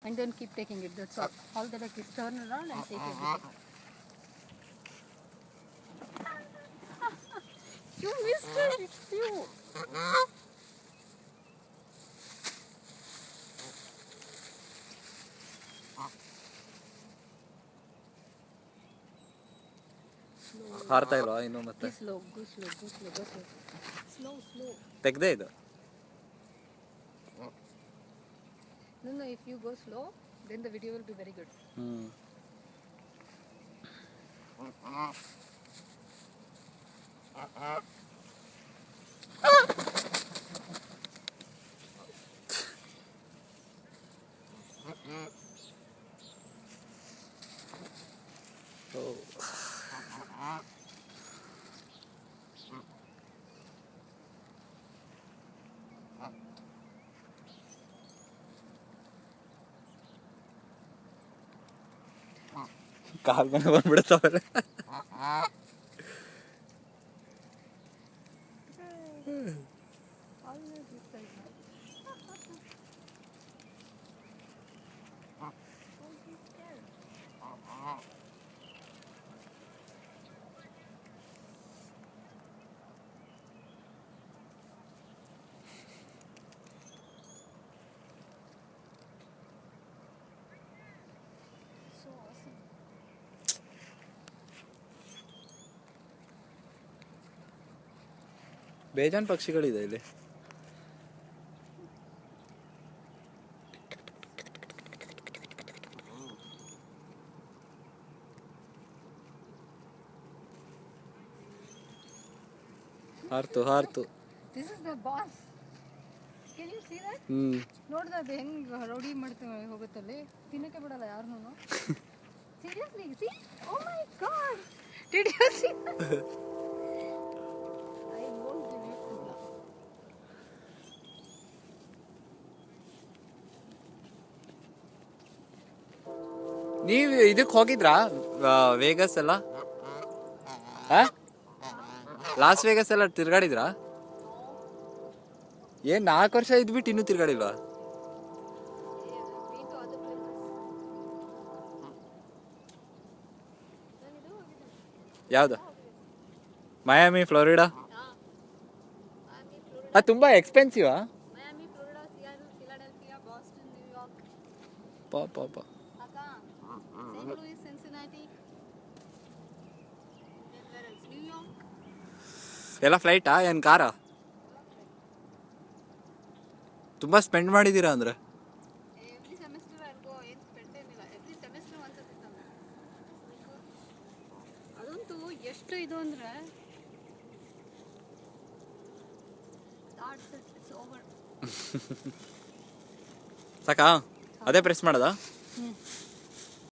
and then keep taking it. That's all. All the deck is turn around and take everything. You missed it. It's you. ಹಾರ್ತಾ ಇಲ್ವಾ ಇನ್ನು ಮತ್ತೆ? Slow, go slow, go slow, go slow. Slow, slow. ತೆಗ್ದೇ ಇದು. No, no, if you go slow, then the video will be very good. ಕಾಲ್ ಮನೆ ಬಂದ್ಬಿಡ್ತಾವೆ. ಬೇಜಾನ್ ಪಕ್ಷಿಗಳಿದೆ ಇಲ್ಲಿ. ಹಾರ್ತು ಹಾರ್ತು. This is the boss. Can you see that? ನೋಡ್ದ ಅದು ಹೆಂಗ್ ರೌಡಿ ಮಾಡ್ತೇವೆ ಹೋಗುತ್ತಲ್ಲಿ, ತಿನ್ನಕ್ಕೆ ಬಿಡಲ್ಲ ಯಾರನ್ನೂ. Seriously, see? Oh my God! Did you see that? I won't believe it. ನೀವು ಇದಕ್ಕೆ ಹೋಗಿದ್ರಾ ವೇಗಸ್ ಎಲ್ಲ? ಲಾಸ್ ವೇಗಸ್ ಎಲ್ಲ ತಿರ್ಗಾಡಿದ್ರಾ? ಏನ್ 4 ವರ್ಷ ಇದ್ಬಿಟ್ಟು ಇನ್ನೂ ತಿರ್ಗಾಡಿಲ್ವಾ? ಯಾವ್ದು? ಮಯಾಮಿ, ಫ್ಲೋರಿಡಾ? ಅದು ತುಂಬಾ ಎಕ್ಸ್ಪೆನ್ಸಿವಾ? ಪಾಪ ಎಲ್ಲ ಫ್ಲೈಟಾ ಏನು ಕಾರಾ? ತುಂಬಾ ಸ್ಪೆಂಡ್ ಮಾಡಿದ್ದೀರಾ ಅಂದ್ರೆ. ಅದಂತೂ ಎಷ್ಟು ಇದು ಅಂದ್ರೆ ಸಾಕಾ? ಅದೇ ಪ್ರೆಸ್ ಮಾಡೋದಾ?